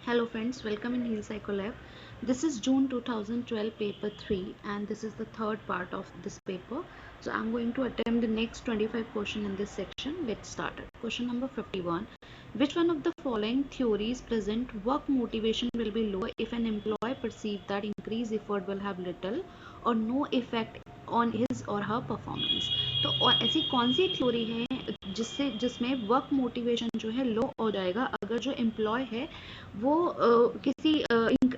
Hello friends, welcome in Heal Psycho Lab. This is June 2012 paper 3 and this is the third part of this paper. So I'm going to attempt the next 25 question in this section. Let's start it. Question number 51. Which one of the following theories present work motivation will be lower if an employee perceives that increased effort will have little or no effect on his or her performance? तो ऐसी कौन सी theory है जिसमें work motivation जो है लो हो जाएगा अगर जो एम्प्लॉय है वो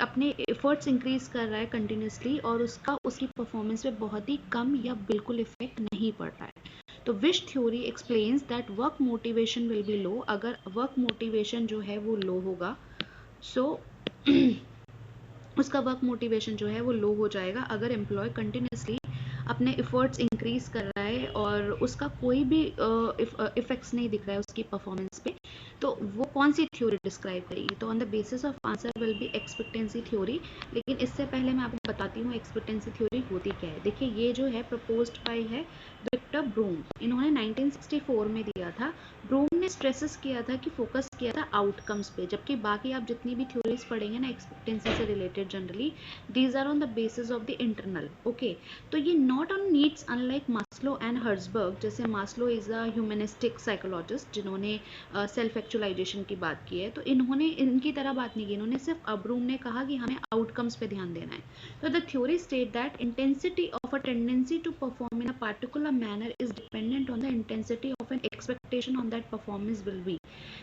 अपने एफर्ट्स इंक्रीज कर रहा है कंटिन्यूसली और उसकी परफॉर्मेंस पे बहुत ही कम या बिल्कुल इफेक्ट नहीं पड़ रहा है। तो which theory explains that work motivation will be low, अगर वर्क मोटिवेशन जो है वो लो होगा सो उसका वर्क मोटिवेशन जो है वो लो हो जाएगा अगर एम्प्लॉय कंटिन्यूसली अपने एफर्ट्स इंक्रीज कर रहा है और उसका कोई भी इफेक्ट्स नहीं दिख रहा है उसकी परफॉर्मेंस पे। तो वो कौन सी थ्योरी डिस्क्राइब करेगी? तो on the basis of answer will B expectancy theory. लेकिन इससे पहले मैं आपको बताती हूँ एक्सपेक्टेंसी थ्योरी होती क्या है। देखिए ये जो है प्रपोज्ड बाय है विक्टर ब्रूम, इन्होंने 1964 में दिया था। ब्रूम ने स्ट्रेसेस किया था कि फोकस किया था आउटकम्स पे, जबकि बाकी आप जितनी भी थ्योरीज पढ़ेंगे ना एक्सपेक्टेंसी से related generally these are on the basis of the internal. Okay, तो ये not on needs unlike Maslow and Herzberg. जैसे Maslow is a humanistic psychologist जिन्होंने सेल्फ एक्चुअलाइजेशन की बात की है, तो इन्होंने इनकी तरह बात नहीं की, इन्होंने सिर्फ अब्रूम ने कहा कि हमें आउटकम्स पे ध्यान देना है। तो the theory state that intensity of a tendency to perform in a particular manner is dependent on the intensity of an expectation on that performance will be.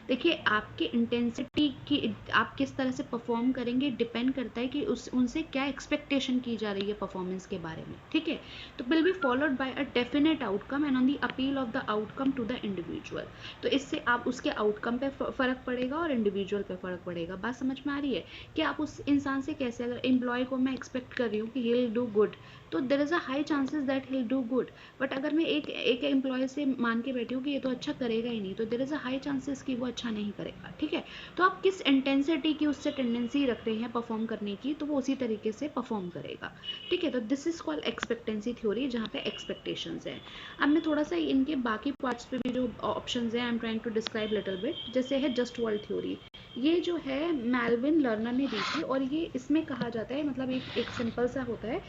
देखिए आपकी इंटेंसिटी की आप किस तरह से परफॉर्म करेंगे डिपेंड करता है कि उनसे क्या एक्सपेक्टेशन की जा रही है परफॉर्मेंस के बारे में। ठीक है, तो will be followed by a definite outcome and on the appeal of the outcome to the individual. तो इससे आप उसके आउटकम पे फर्क पड़ेगा और इंडिविजुअल पे फर्क पड़ेगा। बात समझ में आ रही है कि आप उस इंसान से कैसे, अगर एम्प्लॉय को मैं एक्सपेक्ट कर रही हूँ कि ही विल डू गुड, तो there is a high chances that he will do good. But अगर मैं एक एम्प्लॉय से मान के बैठी हूँ कि ये तो अच्छा करेगा ही नहीं, तो there is a high chances कि वो अच्छा नहीं करेगा। ठीक है, तो आप किस इंटेंसिटी की उससे टेंडेंसी रख रहे हैं परफॉर्म करने की, तो वो उसी तरीके से परफॉर्म करेगा। ठीक है, तो this is called expectancy theory, जहाँ पे एक्सपेक्टेशंस है। अब मैं थोड़ा सा इनके बाकी पार्ट्स पे भी जो ऑप्शंस हैं I am trying to describe little bit. जैसे है जस्ट वर्ल्ड थ्योरी, ये जो है मेल्विन लर्नर ने दी थी और ये इसमें कहा जाता है, मतलब एक सिंपल सा होता है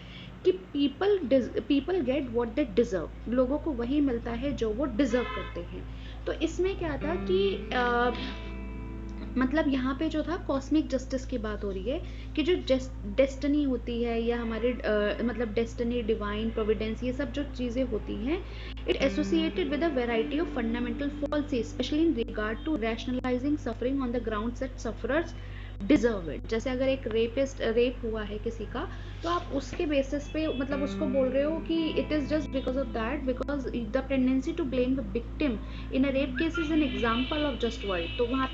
कि people get what they deserve, लोगों को वही मिलता है जो वो डिजर्व करते हैं। तो इसमें क्या था कि मतलब यहाँ पे जो था कॉस्मिक जस्टिस की बात हो रही है कि जो डेस्टिनी होती है या हमारे मतलब डेस्टिनी, डिवाइन प्रोविडेंस, ये सब जो चीज़ें होती हैं, it associated with a variety of fundamental fallacies specially in regard to rationalising suffering on the ground that sufferers deserve it. जैसे अगर एक रेप हुआ है किसी का, तो आप उसके बेसिस पे मतलब उसको बोल रहे हो कि it is just because of that, because the tendency to blame the victim in a rape case is an example of just world. तो वहाँ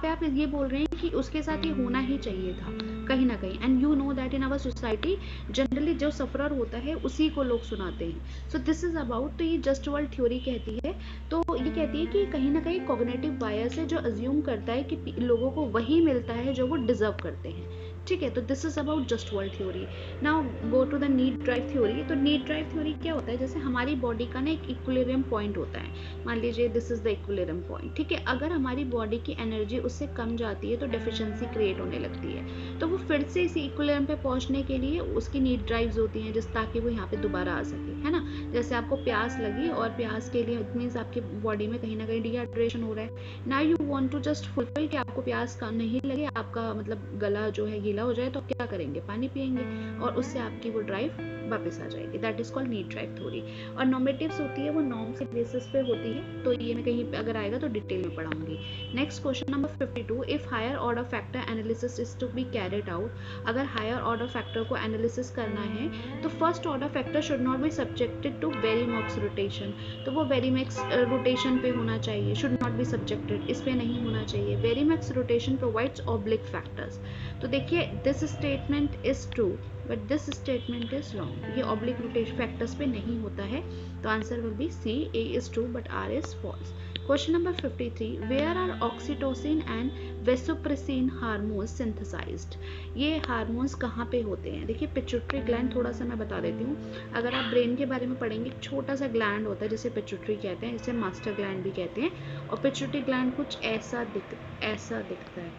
पे आप ये बोल रहे हैं कि उसके साथ ये होना ही चाहिए था कहीं ना कहीं। And you know that in our society generally जो सफरर होता है उसी को लोग सुनाते हैं। सो दिस इज अबाउट, तो ये जस्ट वर्ल्ड थ्योरी कहती है, तो ये कहती है कि कहीं ना कहीं कॉग्निटिव बायस है जो अज्यूम करता है कि लोगों को वही मिलता है जो वो डिजर्व करते हैं। ठीक है, तो this is about just world theory. Now go to the need drive theory. तो नीड ड्राइव थ्योरी क्या होता है? जैसे हमारी बॉडी का ना एक इक्विलिब्रियम पॉइंट होता है, मान लीजिए this is the equilibrium point. ठीक है, अगर हमारी बॉडी की एनर्जी उससे कम जाती है तो डेफिशिएंसी क्रिएट होने लगती है, तो वो फिर से इसी इक्विलिब्रियम पे पहुंचने के लिए उसकी नीड ड्राइव्स होती हैं जिस ताकि वो यहाँ पे दोबारा आ सके, है ना। जैसे आपको प्यास लगी और प्यास के लिए इट मीन्स आपकी बॉडी में कहीं ना कहीं डिहाइड्रेशन हो रहा है। Now you want to just fulfil कि आपको प्यास का नहीं लगे, आपका मतलब गला जो है गीला हो जाए, तो क्या करेंगे? पानी पिएंगे और उससे आपकी वो ड्राइव वापस आ जाएगी। That is called need drive theory. और नॉर्मेटिव्स होती है वो नॉर्म्स के बेसिस पे होती है, तो ये मैं कहीं पे अगर आएगा तो डिटेल में पढ़ाऊंगी। Next question number 52, if higher order factor analysis is to be carried out, अगर हायर ऑर्डर फैक्टर को एनालिसिस करना है तो first order factor should not be subjected to varimax rotation. तो वो वेरीमैक्स रोटेशन पे होना चाहिए, शुड नॉट बी सब्जेक्टेड, इस पे नहीं होना चाहिए। Varimax rotation provides oblique factors. तो देखिए this statement is true but this statement is wrong, ये ऑब्लिक रोटेशन फैक्टर्स पे नहीं होता है। तो answer will be C, A is true but R is false. Question number 53, where are oxytocin and vasopressin hormones synthesised? ये hormones कहाँ पे होते हैं? देखिए पिट्यूटरी ग्लैंड, थोड़ा सा मैं बता देती हूँ। अगर आप ब्रेन के बारे में पढ़ेंगे, छोटा सा ग्लैंड होता है जिसे पिट्यूटरी कहते हैं, इसे मास्टर ग्लैंड भी कहते हैं। और पिट्यूटरी ग्लैंड कुछ ऐसा दिखता है।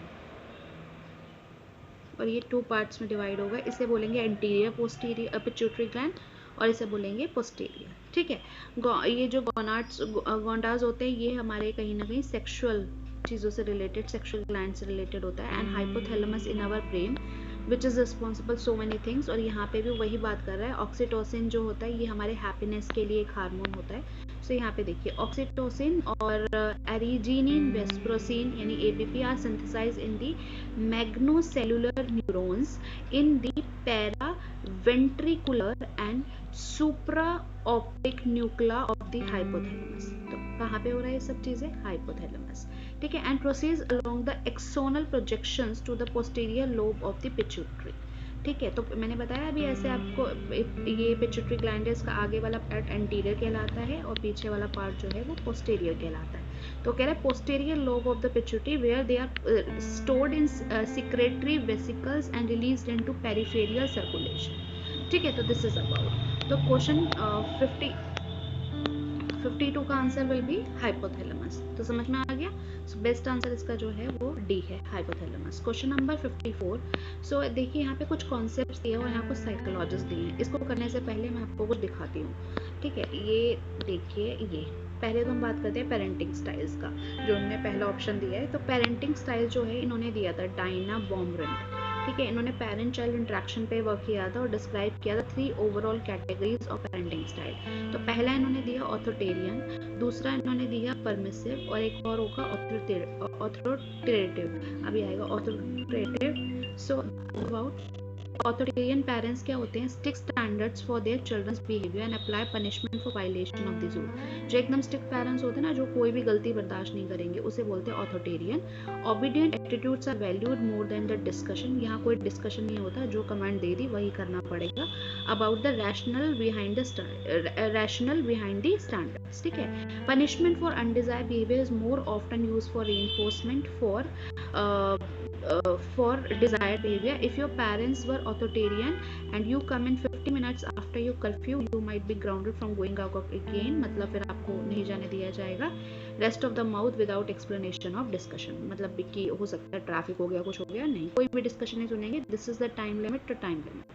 और ये 2 पार्ट्स में डिवाइड होगा। इसे बोलेंगे एंटीरियर पोस्टीरियर पिट्यूटरी ग्लैंड और इसे बोलेंगे पोस्टीरियर। ठीक है, ये जो गोनाड्स होते हैं ये हमारे कहीं ना कहीं सेक्सुअल चीज़ों से रिलेटेड, सेक्सुअल ग्लैंड से रिलेटेड होता है। And hypothalamus in our brain which is responsible so many things. और यहाँ पे भी वही बात कर रहा है, ऑक्सीटोसिन जो होता है ये हमारे हैप्पीनेस के लिए एक हार्मोन होता है। सो यहाँ पे देखिए ऑक्सीटोसिन और एरिजीनिन वेस्प्रोसिन यानी ABP are synthesized in the magnocellular neurons in the paraventricular and supraoptic nuclei of the hypothalamus. तो कहाँ पे हो रहा है ये सब चीजें? हाइपोथैलेमस। ठीक है, and proceeds along the axonal projections to the posterior lobe of the pituitary. ठीक है, तो मैंने बताया अभी ऐसे आपको, ये पिट्यूटरी ग्लैंड है, इसका आगे वाला पार्ट एंटीरियर कहलाता है और पीछे वाला पार्ट जो है वो पोस्टीरियर कहलाता है। तो कह रहा है posterior lobe of the pituitary where they are stored in secretory vesicles and released into peripheral circulation. ठीक है, तो दिस इज अबाउट। तो क्वेश्चन 52 का आंसर विल बी हाइपोथैलेमस। तो समझ में आ गया? सो बेस्ट आंसर इसका जो है वो डी है, हाइपोथैलेमस। Question number 54। सो देखिए यहाँ पे कुछ कॉन्सेप्ट्स दिए और यहाँ कुछ साइकोलॉजिस्ट दिए हैं। इसको करने से पहले मैं आपको कुछ दिखाती हूँ। ठीक है, ये देखिए, ये पहले तो हम बात करते हैं पेरेंटिंग स्टाइल्स का, जो उन्होंने पहला ऑप्शन दिया है। तो पेरेंटिंग स्टाइल जो है इन्होंने दिया था डायना बॉम्ब्रेंट। ठीक है, इन्होंने पेरेंट चाइल्ड इंटरेक्शन पे वर्क किया था और डिस्क्राइब किया था 3 overall categories of parenting style. तो पहला इन्होंने दिया ऑथोटेरियन, दूसरा इन्होंने दिया परमिसिव और एक और होगा ऑथोरिटेटिव। अभी आएगा authoritative. So about authoritarian parents क्या होते हैं? Stick standards for their children's behaviour and apply punishment for violation of this rule. जो एकदम स्टिक पेरेंट्स होते हैं ना, जो कोई भी गलती बर्दाश्त नहीं करेंगे, उसे बोलते हैं authoritarian. Obedient attitudes are valued more than the discussion. यहाँ कोई डिस्कशन नहीं होता, जो कमांड दे दी वही करना पड़ेगा। About the rational behind the standards. ठीक है, punishment for undesired behaviour is more often use for reinforcement for desired behavior. If your parents were authoritarian and you come in 50 minutes after your curfew, you might be grounded from going out again. मतलब फिर आपको नहीं जाने दिया जाएगा। Rest of the mouth without explanation of discussion। मतलब कि हो सकता है ट्रैफिक हो गया, कुछ हो गया, नहीं, कोई भी डिस्कशन नहीं सुनेंगे। This is the time limit to time limit।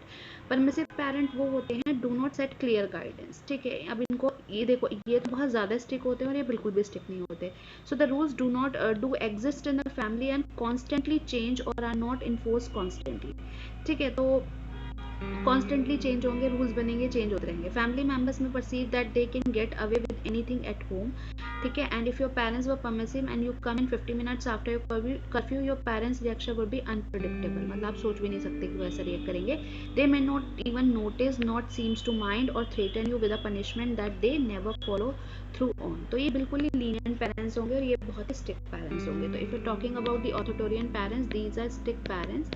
Permissive parent वो होते हैं do not set clear guidance. ठीक है, अब इनको ये देखो, ये तो बहुत ज़्यादा स्ट्रिक्ट होते हैं और ये बिल्कुल भी स्ट्रिक्ट नहीं होते। So the rules do not do exist in the family and constantly change और आर नॉट इन्फोर्स कॉन्स्टेंटली। ठीक है, तो कॉन्स्टेंटली चेंज होंगे, रूल्स बनेंगे, चेंज होते रहेंगे। फैमिली मेंबर्स में perceive that they can get away with anything at home. ठीक है, and if your parents were permissive and you come in 50 minutes after your curfew, your parents reaction would be unpredictable. मतलब आप सोच भी नहीं सकते कि वो ऐसा रिएक्ट करेंगे। They may not even notice, not seems to mind और threaten you with a punishment that they never follow through on. तो ये बिल्कुल ही लीनियंट पेरेंट्स होंगे और ये बहुत ही स्ट्रिक्ट पेरेंट्स होंगे। तो if you talking about the authoritarian parents, these are strict parents.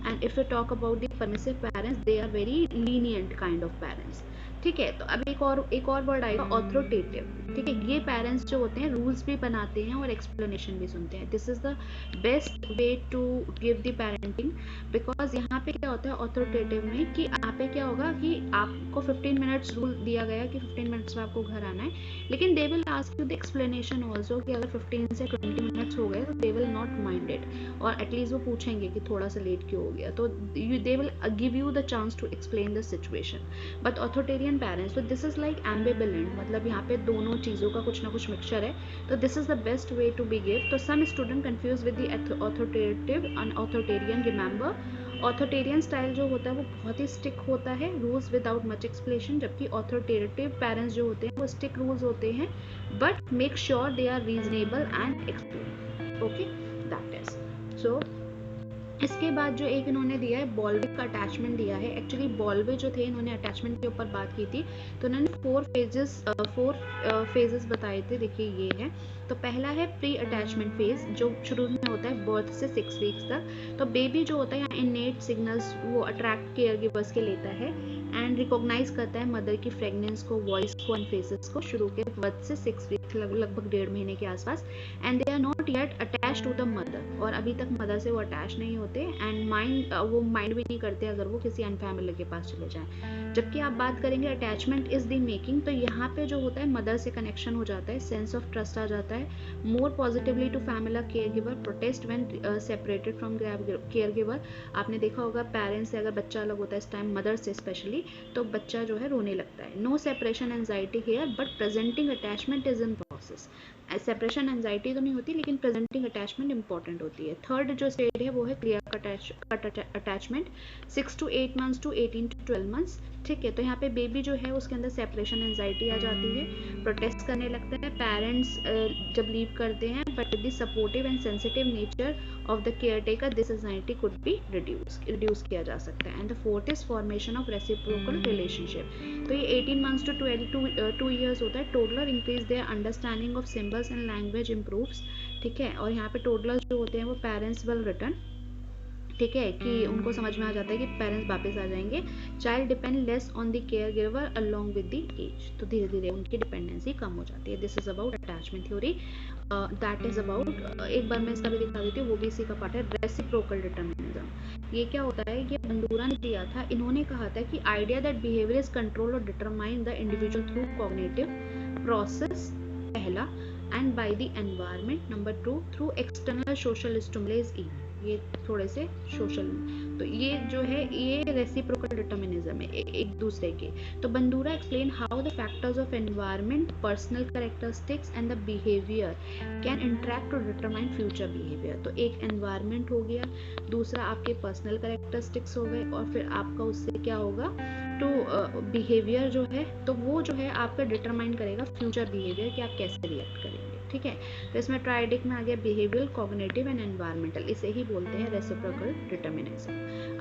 and if you talk about the permissive parents, they are very lenient kind of parents। ठीक है, तो अब एक और वर्ड आएगा ऑथोरिटेटिव। ठीक है, ये पेरेंट्स जो होते हैं रूल्स भी बनाते हैं और एक्सप्लेनेशन भी सुनते हैं। This is the best way to give the parenting. Because यहाँ पे क्या होता है ऑथोरिटेटिव में कि यहाँ पे क्या होगा कि आपको 15 मिनट्स रूल दिया गया कि 15 मिनट्स में आपको घर आना है, लेकिन they will ask you the explanation also कि अगर 15 से 20 मिनट्स हो गए तो they will not mind it, और एटलीस्ट वो पूछेंगे कि थोड़ा सा लेट क्यों हो गया, तो they will give you the chance to explain the situation. But authoritarian parents, तो दिस इज लाइक एम्बिवेलेंट, मतलब यहाँ पे दोनों चीज़ों का कुछ ना कुछ मिक्सचर है। तो this is the best way to be give. तो some student confuse with the authoritative and authoritarian. Remember, authoritarian style जो होता है वो बहुत ही स्टिक होता है, रूल्स विदाउट मच एक्सप्लेनेशन, जबकि ऑथोरिटेटिव पेरेंट्स जो होते हैं वो स्टिक रूल्स होते हैं but make sure they are reasonable and explain. Okay, that is so. इसके बाद जो एक इन्होंने दिया है बॉल्विक का अटैचमेंट दिया है। एक्चुअली बॉल्वे जो थे, इन्होंने अटैचमेंट के ऊपर बात की थी, तो इन्होंने 4 फेजेस बताए थे। देखिए ये है, तो पहला है प्री अटैचमेंट फेज, जो शुरू में होता है बर्थ से 6 वीक्स तक। तो बेबी जो होता है यहाँ इनेट सिग्नल्स वो अट्रैक्ट केयर गिवर्स के लेता है एंड रिकॉग्नाइज करता है मदर की फ्रेगनेंस को, वॉइस को एंड फेसेस को, शुरू के बर्थ से 6 वीक्स, लगभग 1.5 महीने के आसपास। And they are not yet attach to the mother, और अभी तक मदर से वो अटैच नहीं होते। एंड माइंड, वो माइंड भी नहीं करते अगर वो किसी अनफैमिली के पास चले जाएं। जबकि आप बात करेंगे अटैचमेंट इज द मेकिंग, तो यहाँ पे जो होता है मदर से कनेक्शन हो जाता है, सेंस ऑफ ट्रस्ट आ जाता है, more positively to family caregiver, protest when separated from caregiver. आपने देखा होगा पेरेंट्स से अगर बच्चा अलग होता है इस टाइम, मदर से स्पेशली, तो बच्चा जो है रोने लगता है। No separation anxiety here but presenting attachment is in process. Separation anxiety तो नहीं होती लेकिन प्रेजेंटिंग अटैचमेंट इंपॉर्टेंट होती है। थर्ड जो स्टेज है वो है clear cut attachment, 6 to 8 months to 18 to 12 months। ठीक है, तो यहाँ पे बेबी जो है उसके अंदर सेपरेशन एंजाइटी आ जाती है, प्रोटेस्ट करने लगता है पेरेंट्स जब लीव करते हैं, but the supportive and sensitive nature of the care taker this anxiety could be reduce किया जा सकता है। And the fourth is formation of reciprocal relationship. तो ये 18 months to 2 years होता है। Toddler increase their understanding of symbols and language improves. ठीक है, और यहाँ पे टोडलर्स जो होते हैं वो पेरेंट्स विल रिटर्न, ठीक है, कि उनको समझ में आ जाता है कि पेरेंट्स वापस आ जाएंगे। Child depend less on the care giver along with the age, तो धीरे धीरे उनकी डिपेंडेंसी कम हो जाती है। This is about attachment theory, that is about, एक बार मैं इसका भी दिखा देती हूँ, वो भी इसी का पार्ट है, रेसिप्रोकल डिटरमिनिज्म। ये क्या होता है, ये बंदूरा ने दिया था, इन्होंने कहा था कि idea that behaviour is control और determine the individual through cognitive process, पहला, and by the environment, number 2 through external social stimulus, ये थोड़े से सोशल। तो ये जो है ये रेसिप्रोकल डिटरमिनिज्म है एक दूसरे के। तो Bandura explain how the factors of environment, personal characteristics and the behaviour can interact to determine future behaviour. तो एक एनवायरनमेंट हो गया, दूसरा आपके पर्सनल कैरेक्टरिस्टिक्स हो गए, और फिर आपका उससे क्या होगा, तो बिहेवियर जो है, तो वो जो है आपका डिटरमाइन करेगा फ्यूचर बिहेवियर कि आप कैसे रिएक्ट करेंगे। ठीक है, तो इसमें ट्राइडिक में आ गया बिहेवियर, कॉग्निटिव एंड एनवायरमेंटल, इसे ही बोलते हैं रेसिप्रोकल डिटरमिनिज्म,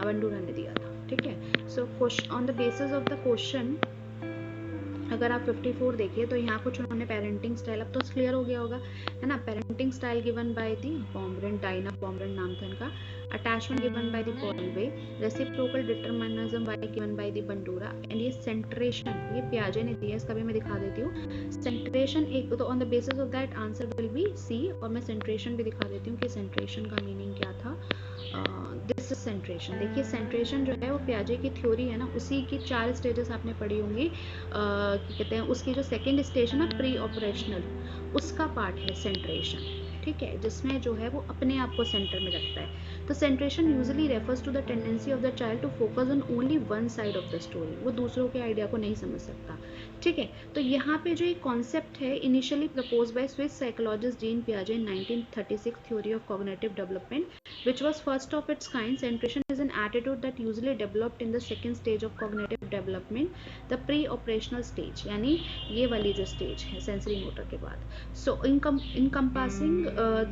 बंडूरा ने दिया था। ठीक है, so on the basis of the question, अगर आप 54 देखिए तो यहाँ कुछ उन्होंने पेरेंटिंग स्टाइल, अब तो क्लियर हो गया होगा, है ना, parenting style given by the Baumrind, Diana Baumrind नाम था इनका, attachment given by the Bowlby, reciprocal determinism by given by the Bandura, and ये सेंट्रेशन ये पियाजे ने दिया, इसका भी मैं दिखा देती हूँ। सेंट्रेशन एक तो on the basis of that answer will be C, और मैं सेंट्रेशन भी दिखा देती हूँ कि सेंट्रेशन का मीनिंग क्या था। This is सेंट्रेशन। देखिए सेंट्रेशन जो है वो पियाजे की थ्योरी है ना, उसी की 4 स्टेजेस आपने पढ़ी होंगी, क्या कहते हैं, उसकी जो सेकेंड स्टेज है ना प्री ऑपरेशनल, उसका पार्ट है सेंट्रेशन। ठीक है, जिसमें जो है वो अपने आप को सेंटर में रखता है। तो centration usually refers to the tendency of the child to focus on only one side of the story, वो दूसरों के आइडिया को नहीं समझ सकता। ठीक है, तो यहाँ पे जो एक कॉन्सेप्ट है initially propose by Swiss psychologist Jean पियाजे in 1936 theory of cognitive development which was first of its kind. Centration is an attitude that usually developed in the second stage of cognitive development, the pre-operational stage, यानी ये वाली जो stage है sensory motor के बाद, so encompassing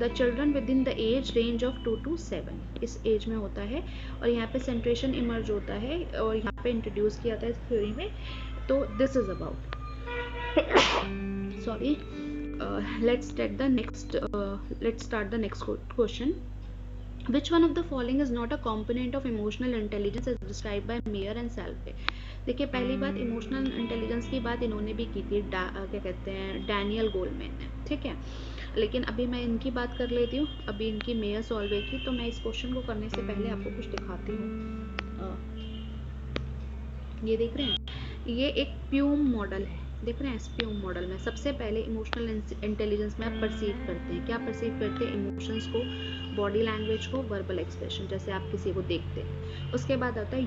the children within the age range of 2 to 7, इस age में होता है, और यहाँ पे centration emerge होता है और यहाँ पे introduce किया था इस theory में। तो this is about sorry, let's start the next question. Which one of the following is not a component of emotional intelligence as described by Mayer and Salve? देखिए पहली बात इमोशनल इंटेलिजेंस की बात इन्होंने भी की थी, क्या कहते हैं, डैनियल गोलमैन ने। ठीक है, लेकिन अभी मैं इनकी बात कर लेती हूँ, अभी इनकी मेयर सॉल्वे की। तो मैं इस क्वेश्चन को करने से पहले आपको कुछ दिखाती हूँ। ये देख रहे हैं, ये एक प्यूम मॉडल है, देख रहे हैं, इस प्यूम मॉडल में सबसे पहले इमोशनल इंटेलिजेंस में आप परसीव करते हैं, क्या परसीव करते हैं, इमोशंस को, बॉडी लैंग्वेज को, वर्बल एक्सप्रेशन, जैसे आप किसी को देखते हैं। उसके बाद आता है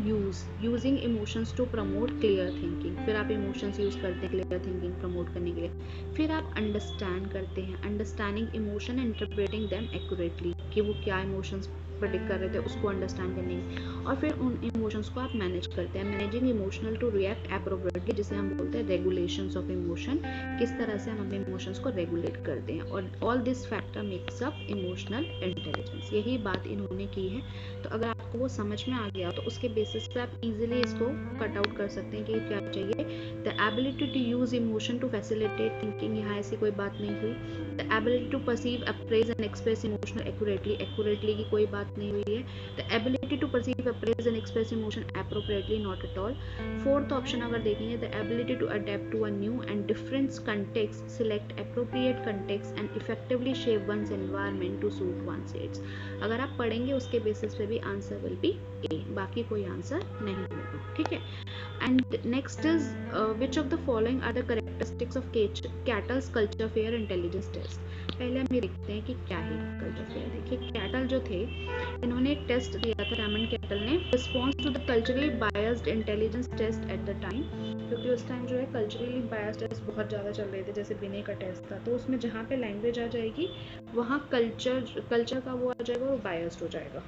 using emotions to promote clear thinking, फिर आप इमोशंस यूज करते हैं क्लियर थिंकिंग प्रमोट करने के लिए। फिर आप अंडरस्टैंड करते हैं, understanding emotion, interpreting them accurately, कि वो क्या इमोशंस प्रेडिक्ट कर रहे थे उसको अंडरस्टैंड करने की। और फिर उन इमोशंस को आप मैनेज करते हैं, managing emotional to react appropriately, जिसे हम बोलते हैं रेगुलेशंस ऑफ इमोशन, किस तरह से हम अपने इमोशंस को रेगुलेट करते हैं। और all this factor makes up emotional intelligence, यही बात इन्होंने की है। तो अगर आपको वो समझ में आ गया तो उसके बेसिस पे आप इजीली इसको कट आउट कर सकते हैं कि क्या चाहिए। The ability to use emotion to facilitate thinking, यहाँ ऐसी कोई बात नहीं हुई। The ability to perceive, appraise and express emotional accurately, accurately की कोई बात बात नहीं हुई है. The ability to perceive, appraise and express emotion appropriately, not at all. Fourth option अगर देखेंगे, the ability to adapt to a new and different context, select appropriate context and effectively shape one's environment to suit one's needs. अगर आप पढ़ेंगे उसके basis पे भी answer will be ए, बाकी कोई आंसर नहीं होगा. ठीक है. And next is which of the following are the characteristics of Cattell's culture fair intelligence test. पहले हम ये देखते हैं कि क्या है कल्चर फेयर. देखिए कैटल जो थे इन्होंने एक टेस्ट दिया था, रेमंड कैटल ने, response to the culturally biased intelligence test at the time, क्योंकि उस टाइम जो है कल्चरली बायस्ड टेस्ट बहुत ज़्यादा चल रहे थे, जैसे बिने का टेस्ट था. तो उसमें जहाँ पे लैंग्वेज आ जाएगी वहाँ कल्चर का वो आ जाएगा और बायस्ड हो जाएगा.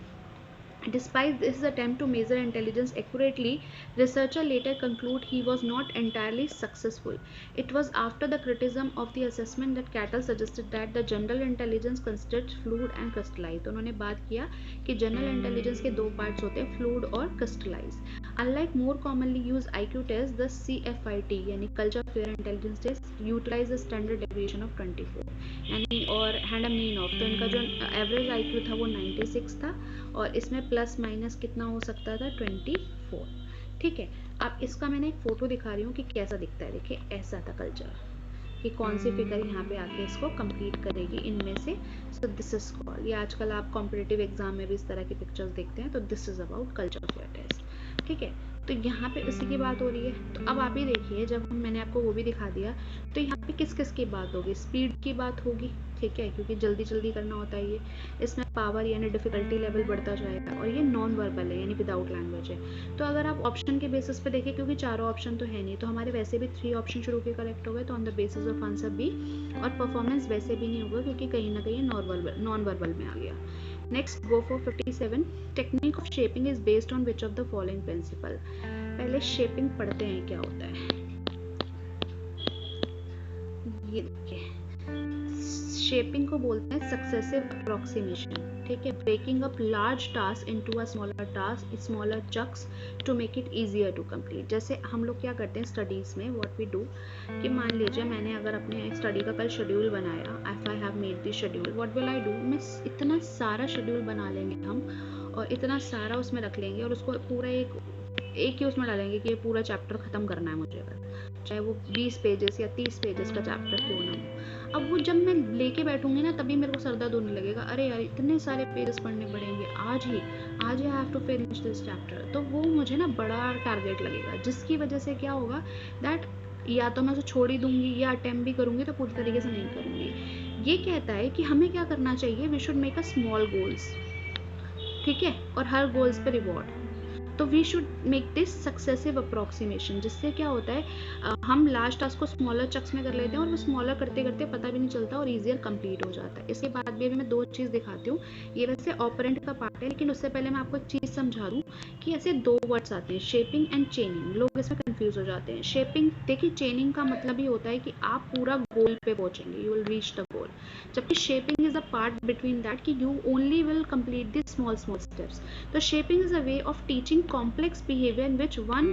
Despite this attempt to measure intelligence accurately, researcher later conclude he was not entirely successful. It was after the criticism of the assessment that Cattell suggested that the general intelligence considered fluid and crystallized. तो उन्होंने बात किया कि general intelligence के दो parts होते हैं, fluid और crystallized. Unlike more commonly used IQ tests, the CFIT यानी Culture Fair Intelligence Test utilize a standard deviation of 24 यानी और हैंडम मीन ऑफ. तो इनका जो एवरेज IQ था वो 96 था और इसमें प्लस माइनस कितना हो सकता था, 24. ठीक है. अब इसका मैंने एक फोटो दिखा रही हूँ कि कैसा दिखता है. देखिए ऐसा था कल्चर, कि कौन सी फिगर यहाँ पे आके इसको कंप्लीट करेगी इनमें से. सो दिस इज कॉल्ड, ये आजकल आप कॉम्पिटिटिव एग्जाम में भी इस तरह की पिक्चर्स देखते हैं. तो this is about culture fair test. ठीक है. तो यहाँ पे उसी की बात हो रही है. तो अब आप ही देखिए, जब मैंने आपको वो भी दिखा दिया तो यहाँ पे किस किस की बात होगी, स्पीड की बात होगी. ठीक है, क्योंकि जल्दी जल्दी करना होता है ये. इसमें पावर यानी डिफिकल्टी लेवल बढ़ता जाएगा और ये नॉन वर्बल है यानी विदाउट लैंग्वेज है. तो अगर आप ऑप्शन के बेसिस पे देखें, क्योंकि चारों ऑप्शन तो है नहीं, तो हमारे वैसे भी 3 ऑप्शन शुरू के करेक्ट हो गए, तो on the basis of answer B. और परफॉर्मेंस वैसे भी नहीं होगा क्योंकि कहीं ना कहीं नॉन वर्बल में आ गया. Next go for 57. Technique of shaping is based on which of the following principle. पहले शेपिंग पढ़ते हैं क्या होता है. ये देखिए, शेपिंग को बोलते हैं सक्सेसिव अप्रोक्सीमेशन. ठीक है. Breaking up large task into a smaller chunks to make it easier to complete. जैसे हम लोग क्या करते हैं स्टडीज में, व्हाट वी डू, कि मान लीजिए मैंने अगर अपने स्टडी का कल शेड्यूल बनाया, if I have made the schedule, what will I do, मैं इतना सारा शेड्यूल बना लेंगे हम और इतना सारा उसमें रख लेंगे और उसको पूरा एक ही उसमें डालेंगे कि ये पूरा चैप्टर खत्म करना है मुझे, अगर चाहे वो 20 पेजेस या 30 पेजेस का चैप्टर क्यों ना हो. अब वो जब मैं लेके बैठूंगी ना तभी मेरे को सर दर्द होने लगेगा, अरे यार इतने सारे पेजेस पढ़ने पड़ेंगे आज ही I have to finish this chapter. तो वो मुझे ना बड़ा टारगेट लगेगा, जिसकी वजह से क्या होगा दैट या तो मैं उसे छोड़ ही दूंगी या अटेम्प्ट भी करूंगी तो पूरी तरीके से नहीं करूंगी. ये कहता है कि हमें क्या करना चाहिए, we should make a small goals. ठीक है. और हर गोल्स पे रिवॉर्ड. तो we should make this successive approximation, जिससे क्या होता है हम लास्ट टास्क को स्मॉलर चक्स में कर लेते हैं और वो स्मॉलर करते करते पता भी नहीं चलता और ईजियर कंप्लीट हो जाता है. इसके बाद भी मैं 2 चीज़ दिखाती हूँ. ये वैसे ऑपरेंट का पार्ट है, लेकिन उससे पहले मैं आपको एक चीज़ समझा दूँ कि ऐसे 2 वर्ड्स आते हैं, शेपिंग एंड चेनिंग. लोग इसमें कंफ्यूज हो जाते हैं. शेपिंग, देखिए चेनिंग का मतलब ही होता है कि आप पूरा गोल पे पहुंचेंगे, you will reach the goal. जबकि shaping is a part between that कि you only will complete the small steps. तो shaping is a way of teaching complex behavior in which one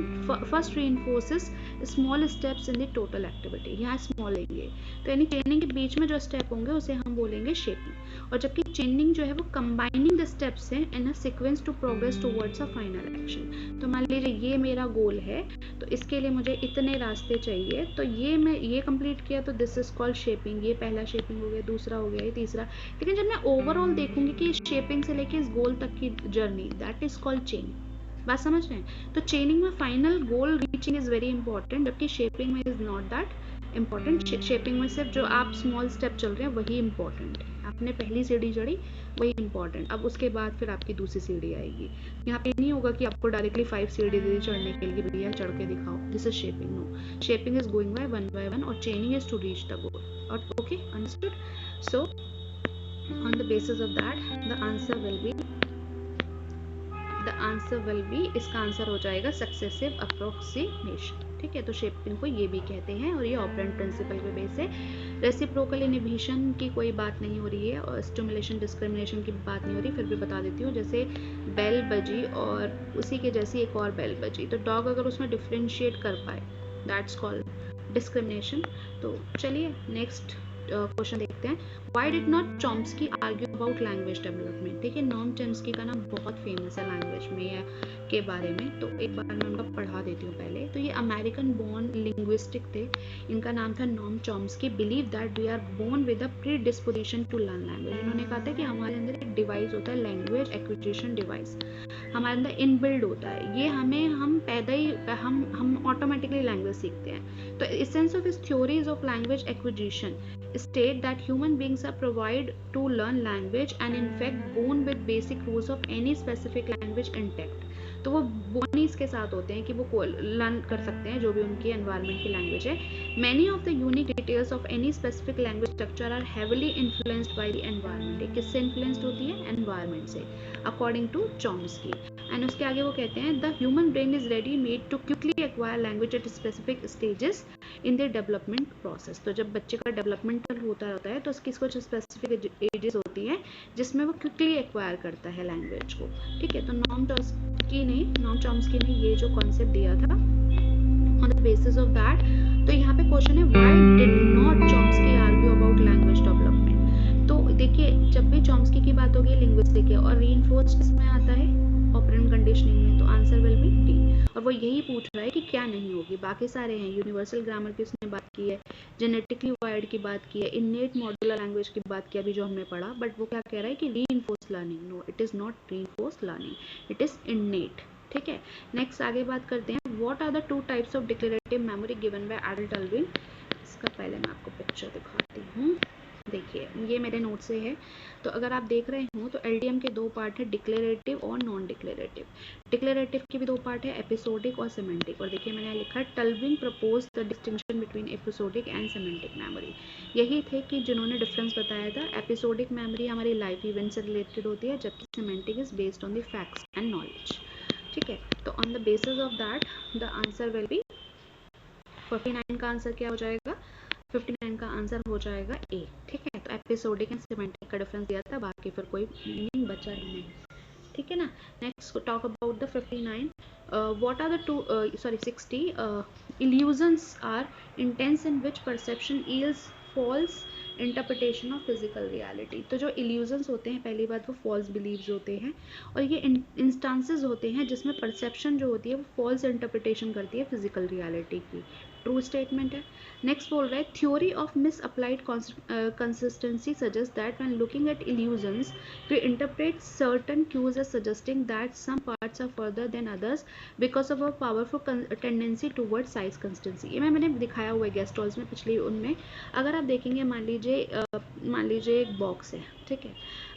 first reinforces small steps in the total activity. यहाँ small लेंगे तो यानी चेनिंग के बीच में जो step होंगे उसे हम बोलेंगे शेपिंग. और जबकि चेनिंग जो है वो कंबाइनिंग द स्टेप्स है in a sequence to progress towards a final action. तो मान लीजिए ये मेरा गोल है, तो इसके लिए मुझे इतने रास्ते चाहिए, तो ये कंप्लीट किया तो दिस इज कॉल्ड शेपिंग. ये पहला शेपिंग हो गया, दूसरा हो गया, ये तीसरा. लेकिन जब मैं ओवरऑल देखूंगी कि शेपिंग से लेके इस गोल तक की जर्नी, दैट इज कॉल्ड चेनिंग. बात समझ रहे हैं. तो चेनिंग में final goal reaching is very important, जबकि शेपिंग में is not that important. Shaping में सिर्फ जो आप स्मॉल स्टेप चल रहे हैं वही इंपॉर्टेंट है. आपने पहली सीढ़ी चढ़ी वही इंपॉर्टेंट. अब उसके बाद फिर आपकी दूसरी सीढ़ी आएगी. यहाँ पे नहीं होगा कि आपको डायरेक्टली 5 सीढ़ी दे दी चढ़ने के लिए, भैया चढ़ के दिखाओ. This is shaping. No, shaping is going by one और chaining is to reach the goal. और okay, understood. So on the basis of that the answer will be इसका आंसर हो जाएगा सक्सेसिव अप्रोक्सीमेशन. ठीक है. तो शेपिंग को ये भी कहते हैं और ये ऑपरेंट प्रिंसिपल पे बेस है. रेसिप्रोकल इनहिबिशन की कोई बात नहीं हो रही है और स्टिमुलेशन डिस्क्रिमिनेशन की बात नहीं हो रही, फिर भी बता देती हूँ. जैसे बेल बजी और उसी के जैसी एक और बेल बजी, तो डॉग अगर उसमें डिफ्रेंशिएट कर पाए दैट्स कॉल्ड डिस्क्रिमिनेशन. तो चलिए नेक्स्ट क्वेश्चन देखते हैं, why did not Chomsky argue about language development. ठीक है, नॉम चॉम्स्की का नाम बहुत फेमस है लैंग्वेज में या के बारे में, तो एक बार मैं उनका पढ़ा देती हूँ पहले। तो ये अमेरिकन बोर्न लिंग्विस्टिक थे, इनका नाम था Noam Chomsky. Believe that we are born with a predisposition to learn language. इन्होंने कहा था कि हमारे अंदर एक डिवाइस होता है, लैंग्वेज एक्विजिशन डिवाइस, हमारे अंदर इनबिल्ड होता है ये, हम पैदा ही हम ऑटोमेटिकली लैंग्वेज सीखते हैं। तो एसेंस ऑफ इस theories of language acquisition state that human beings are provided to learn language and in fact born with basic rules of any specific language intact। तो वो बोन ही इसके साथ होते हैं कि वो लर्न कर सकते हैं जो भी उनकी एनवायरनमेंट की लैंग्वेज है। Many of the unique details of any specific language structure are heavily influenced by the environment. किससे इन्फ्लुएंस्ड होती है? एनवायरनमेंट से, अकॉर्डिंग टू चॉम्स्की। एंड उसके आगे वो कहते हैं the human brain is ready made to quickly acquire language at specific stages in the development process. तो जब बच्चे का डेवलपमेंटल होता रहता है तो उसकी कुछ स्पेसिफिक एजेस होती हैं जिसमें वो क्विकली एक्वायर करता है लैंग्वेज को। ठीक है, तो नॉम चॉम्स्की ने ये जो कॉन्सेप्ट दिया था, on the basis of that, तो यहाँ पे क्वेश्चन है why did not Chomsky argue about language development. तो देखिए, जब भी चॉम्स्की की बात होगी लिंग्विस्टिक है, और रीइंफोर्स्ड किसमें आता है? ऑपरेंट कंडीशनिंग में, तो आंसर विल बी डी। और वो यही पूछ रहा है कि क्या नहीं होगी। बाकी सारे हैं, यूनिवर्सल ग्रामर की उसने बात की है, जेनेटिकली वायर्ड की बात की है, इननेट मॉड्यूलर लैंग्वेज की बात की अभी जो हमने पढ़ा, बट वो क्या कह रहा है कि reinforced learning. No, it is not reinforced learning, it is innate. ठीक है, नेक्स्ट आगे बात करते हैं, what are the two types of declarative memory given by एडल्ट अल्विन। इसका पहले मैं आपको पिक्चर दिखाती हूँ। देखिए, ये मेरे नोट से है, तो अगर आप देख रहे हो तो एलडीएम के दो पार्ट है, डिक्लेरेटिव और नॉन डिक्लेरेटिव। डिक्लेरेटिव के भी दो पार्ट है, एपिसोडिक और सिमेंटिक। और देखिए मैंने लिखा है Tulving propose the distinction between episodic and semantic memory. यही थे कि जिन्होंने डिफरेंस बताया था, एपिसोडिक मेमोरी हमारी लाइफ इवेंट से रिलेटेड होती है, जबकि semantic is based on the facts and knowledge. ठीक है, तो on the basis of that the answer will be 49 का आंसर क्या हो जाएगा? 59 का आंसर हो जाएगा ए। ठीक है, तो एपिसोडिक एंड सिमेंटिक का डिफरेंस दिया था, बाकी फिर कोई मीनिंग बचा ही नहीं। ठीक है ना, next talk about the 59। What are the two 60 illusions are intense in which perception yields false interpretation of physical reality. तो जो इल्यूजन्स होते हैं, पहली बात वो फॉल्स बिलीव्स होते हैं, और ये इंस्टांसेस होते हैं जिसमें परसेप्शन जो होती है वो फॉल्स इंटरप्रिटेशन करती है फिजिकल रियलिटी की। ट्रू स्टेटमेंट है। नेक्स्ट बोल रहा है theory of misapplied consistency suggest that when looking at illusions we interpret certain cues as suggesting that some parts are further than others because of a powerful tendency toward size consistency. ये मैंने दिखाया हुआ है गेस्टॉल्स में पिछली उनमें। अगर आप देखेंगे, मान लीजिए एक बॉक्स है, ठीक है,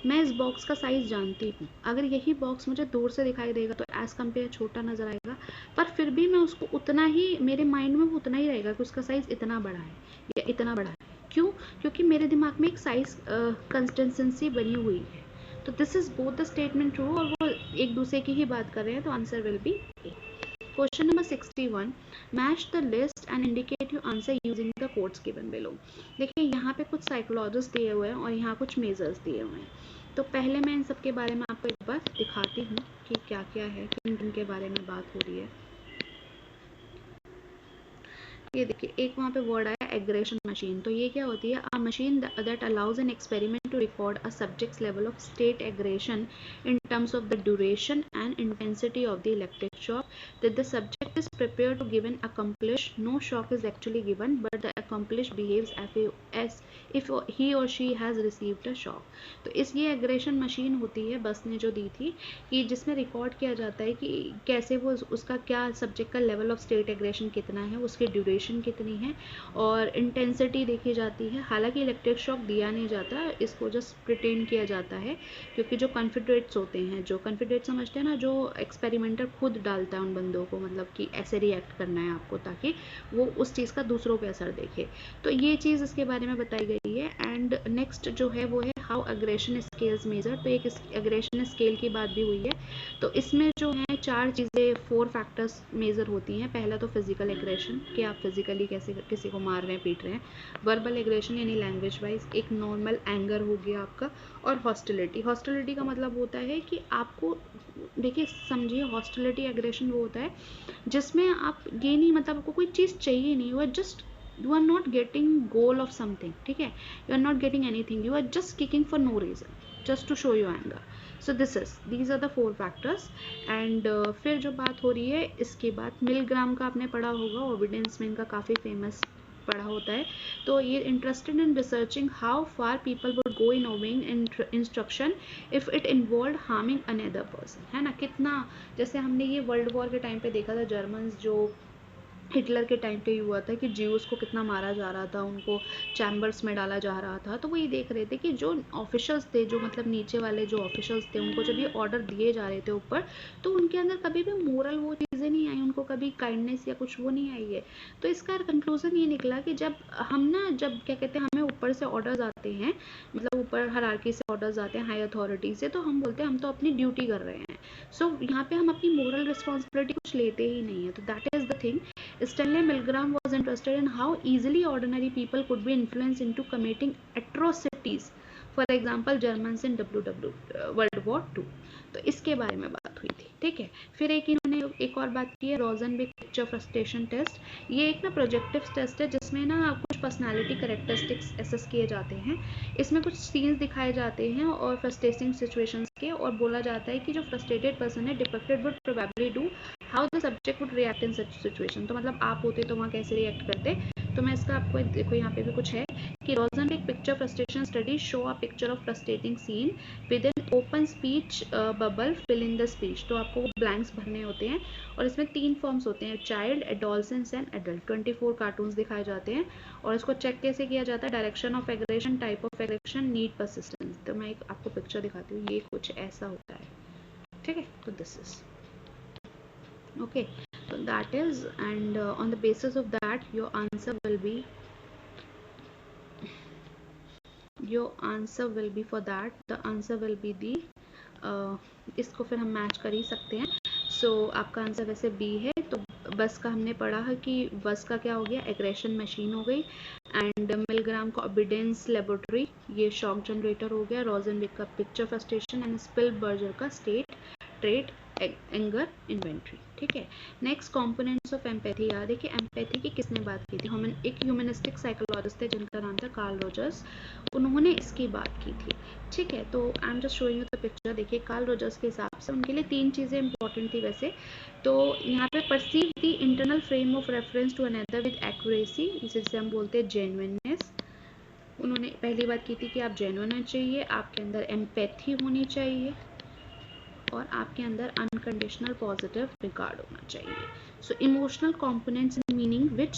मैं इस बॉक्स का साइज जानती हूँ, अगर यही बॉक्स मुझे दूर से दिखाई देगा तो एज कम्पेयर छोटा नजर आएगा, पर फिर भी मैं उसको उतना ही, मेरे माइंड में वो उतना ही रहेगा कि उसका साइज इतना बड़ा है या इतना बड़ा है। क्यों? क्योंकि मेरे दिमाग में एक साइज कंसिस्टेंसी बनी हुई है। तो this is both the statement true, और वो एक दूसरे की ही बात कर रहे हैं, तो answer will be A. Question number 61, match the list and indicate your answer using the codes given below. देखिए, यहाँ पे कुछ साइकोलॉजिस्ट दिए हुए हैं और यहाँ कुछ मेजर्स दिए हुए हैं। तो पहले मैं इन सब के बारे में आपको एक बार दिखाती हूँ कि क्या क्या है, किन किन के बारे में बात हो रही है। ये देखिए, एक वहाँ पे वर्ड आया एग्रेशन मशीन। तो ये क्या होती है? A machine that allows an experiment to record a subject's level of state aggression in terms of the duration and intensity of the electric shock that the subject is prepared to give and accomplish. No shock is actually given, but the accomplished behaves as if he or she has received a shock. तो इस ये aggression machine होती है, बस ने जो दी थी, कि जिसमें रिकॉर्ड किया जाता है कि कैसे वो, उसका क्या सब्जेक्ट का लेवल ऑफ स्टेट एग्रेशन कितना है, उसकी ड्यूरेशन कितनी है, और इंटेंसिटी देखी जाती है। हालांकि इलेक्ट्रिक शॉक दिया नहीं जाता, इसको जस्ट प्रिटेंड किया जाता है, क्योंकि जो कॉन्फिडरेट्स होते हैं, जो कॉन्फिडरेट समझते हैं ना, जो एक्सपेरिमेंटर खुद डालता है उन बंदों को, मतलब कि ऐसे रिएक्ट करना है आपको ताकि वो उस चीज़ का दूसरों पे असर देखे। तो ये चीज़ इसके बारे में बताई गई है। एंड नेक्स्ट जो है वो है हाउ अग्रेशन स्केल्स मेजर। तो एक अग्रेशन स्केल की बात भी हुई है। तो इसमें जो है 4 चीज़ें, 4 फैक्टर्स मेजर होती हैं। पहला तो फिजिकल एग्रेशन, कि आप फिजिकली कैसे किसी को मार रहे हैं, पीट रहे हैं। वर्बल एग्रेशन यानी लैंग्वेज वाइज, एक नॉर्मल एंगर हो गया आपका, और हॉस्टिलिटी। हॉस्टिलिटी का मतलब होता है कि आपको, देखिए समझिए, हॉस्टिलिटी एग्रेशन वो होता है जिसमें आप ये नहीं, मतलब आपको कोई चीज़ चाहिए नहीं, वो just you are not getting goal of something, ठीक है, you are not getting anything, you are just kicking for no reason, just to show your anger. So these are the 4 factors. And फिर जो बात हो रही है इसके बाद मिलग्राम का आपने पढ़ा होगा, ओबिडेंस में इनका काफ़ी फेमस पढ़ा होता है. तो ये interested in researching how far people would go in obeying instruction if it involve harming another person, है ना. कितना, जैसे हमने ये वर्ल्ड वॉर के टाइम पे देखा था, जर्मन्स जो हिटलर के टाइम पे हुआ था कि ज्यूज को कितना मारा जा रहा था, उनको चैम्बर्स में डाला जा रहा था. तो वो ये देख रहे थे कि जो ऑफिशल्स थे, जो मतलब नीचे वाले जो ऑफिशल्स थे, उनको जब ये ऑर्डर दिए जा रहे थे ऊपर, तो उनके अंदर कभी भी मोरल वो चीज़ें नहीं आई, उनको कभी काइंडनेस या कुछ वो नहीं आई है. तो इसका कंक्लूजन ये निकला कि जब हम ना, जब क्या कहते हैं, हमें ऊपर से ऑर्डर्स आते हैं, मतलब ऊपर हायरार्की से ऑर्डर्स आते हैं, हाई अथॉरिटी से, तो हम बोलते हैं हम तो अपनी ड्यूटी कर रहे हैं. सो यहाँ पे हम अपनी मोरल रिस्पॉन्सिबिलिटी कुछ लेते ही नहीं है. तो that is the thing. Stanley Milgram was interested in how easily ordinary people could be influenced into committing atrocities. For example, Germans in World War II. तो इसके बारे में बात हुई थी, ठीक है. फिर इन्होंने एक और बात की है, रोजनविक पिक्चर फ्रस्ट्रेशन टेस्ट. ये एक ना प्रोजेक्टिव टेस्ट है जिसमें ना कुछ पर्सनालिटी करेक्टरिस्टिक्स एसेस किए जाते हैं. इसमें कुछ सीन्स दिखाए जाते हैं और फ्रस्ट्रेटिंग सिचुएशंस के, और बोला जाता है कि जो फ्रस्ट्रेटेड पर्सन है depicted would probably do how the subject would react in such situation. तो मतलब आप होते तो वहाँ कैसे रिएक्ट करते. तो मैं इसका आपको देखो यहाँ पे भी कुछ है कि Rosenzweig picture frustration study show a picture of frustrating scene with an open speech bubble fill in the speech. तो आपको वो ब्लैंक्स भरने होते हैं, और इसमें 3 फॉर्म्स होते हैं, child, adolescence and adult. 24 cartoons दिखाए जाते हैं, और इसको चेक कैसे किया जाता है, direction of aggression, type of aggression, need, persistence. तो मैं एक आपको पिक्चर दिखाती हूँ, ये कुछ ऐसा होता है, ठीक है. तो this is okay, so that is, and on the basis of that your answer will be for that, the answer will be the इसको फिर हम मैच कर ही सकते हैं. सो आपका आंसर वैसे बी है. तो बस का हमने पढ़ा है कि बस का क्या हो गया, एग्रेशन मशीन हो गई. एंड मिलग्राम का ओबिडेंस लेबोरेटरी, ये शॉक जनरेटर हो गया. रोजनविक का पिक्चर फ्रस्ट्रेशन, एंड स्पिलबर्गर का स्टेट ट्रेट एंगर इन्वेंट्री, ठीक है. Next, components of empathy. यार देखिए, एम्पैथी की किसने बात की थी, एक ह्यूमनिस्टिक साइकोलॉजिस्ट थे जिनका नाम था कार्ल रोजर्स, उन्होंने इसकी बात की थी, ठीक है. तो I am just showing you the picture. देखिए, कार्ल रोजर्स के हिसाब से उनके लिए 3 चीज़ें इंपॉर्टेंट थी वैसे. तो यहाँ पे perceive the internal frame of reference to another with accuracy, जिसे हम बोलते हैं जेन्युइननेस. उन्होंने पहली बात की थी कि आप जेन्युइन होना चाहिए, आपके अंदर एम्पैथी होनी चाहिए, और आपके अंदर अनकंडीशनल पॉजिटिव रिगार्ड होना चाहिए. So emotional components in meaning which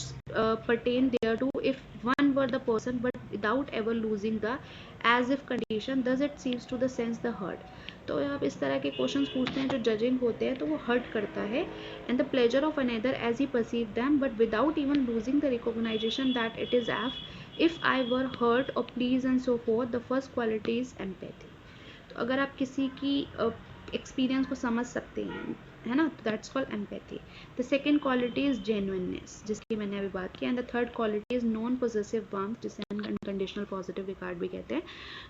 pertain thereto if one were the person but without ever losing the as if condition, thus it seems to the sense the hurt. तो आप इस तरह के questions पूछते हैं जो जजिंग होते हैं, तो वो हर्ट करता है. And the pleasure of another as he perceive them but without even losing the recognization that it is if I were hurt or pleased and so forth. The first quality is empathy. तो अगर आप किसी की experience को समझ सकते हैं, है ना, तो that's called empathy. The second quality is genuineness, जिसकी मैंने अभी बात की. And the third quality is non possessive warmth, जिसे अनकंडीशनल पॉजिटिव रिगार्ड भी कहते हैं.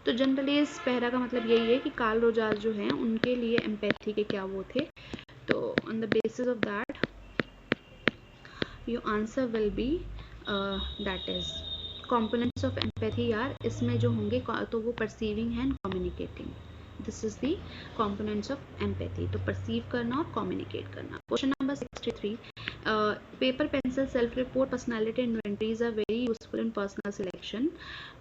तो जनरली इस पैरा का मतलब यही है कि कार्ल रोजर्स जो हैं उनके लिए एम्पैथी के क्या वो थे. तो on the basis of that your answer will B that is components of empathy. यार इसमें जो होंगे तो वो परसीविंग है and communicating. This is the components of empathy. तो परसीव करना और कम्युनिकेट करना. Question number 63. Paper, pencil, self-report, personality inventories are very useful in personal selection.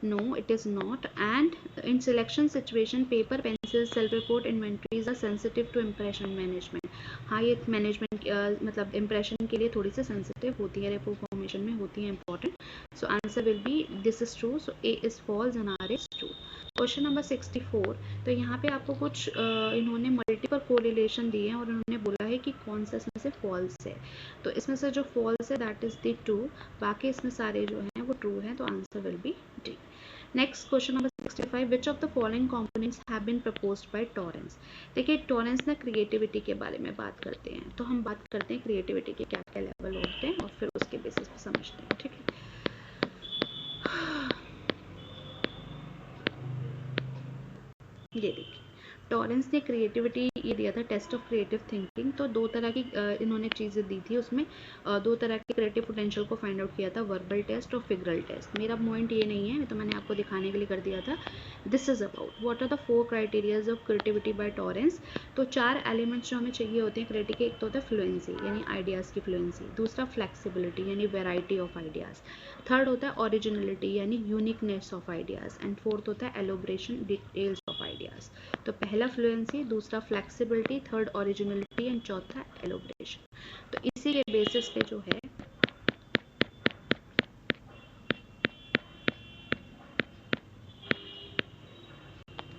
No, it is not. And in selection situation, paper, pencil, self-report inventories are sensitive to impression management. हाँ, ये management मतलब impression के लिए थोड़ी सी sensitive होती है, repo formation में होती है important. So answer will be this is true. So A is false and R is true. Question number 64. तो यहाँ पे आपको कुछ इन्होंने मल्टीपल कोरिलेशन दिए हैं और इन्होंने बोला है कि कौन सा इसमें से फॉल्स है. तो इसमें से जो फॉल्स है दैट इज द ट्रू, बाकी इसमें सारे जो हैं वो ट्रू हैं. तो answer will be D. Next, question number 65. Which of the following components have been proposed by Torrance. देखिए, टॉरेंस ना क्रिएटिविटी के बारे में बात करते हैं, तो हम बात करते हैं क्रिएटिविटी के क्या क्या लेवल होते हैं और फिर उसके बेसिस पे समझते हैं, ठीक है. ये देखिए, टॉरेंस ने क्रिएटिविटी ये दिया था, टेस्ट ऑफ क्रिएटिव थिंकिंग। तो दो तरह की इन्होंने चीज़ें दी थी उसमें, दो तरह के क्रिएटिव पोटेंशियल को फाइंड आउट किया था, वर्बल टेस्ट और फिगरल टेस्ट। मेरा पॉइंट ये नहीं है, तो मैंने आपको दिखाने के लिए कर दिया था। This is about what are the 4 criterias of creativity by Torrance. तो 4 एलिमेंट्स जो हमें चाहिए होते हैं क्रिएटिव के, एक तो होता है फ्लुएंसी यानी आइडियाज़ की फ्लुएंसी, दूसरा फ्लेक्सिबिलिटी यानी वेराइटी ऑफ आइडियाज़, थर्ड होता है ओरिजिनलिटी यानी uniqueness of ideas, and fourth होता है एलोब्रेशन डिटेल्स ऑफ आइडियाज़। तो पहला फ्लुएंसी, दूसरा फ्लेक्सिबिलिटी, थर्ड ओरिजिनलिटी एंड चौथा एलोब्रेशन। तो इसी के बेसिस पे जो है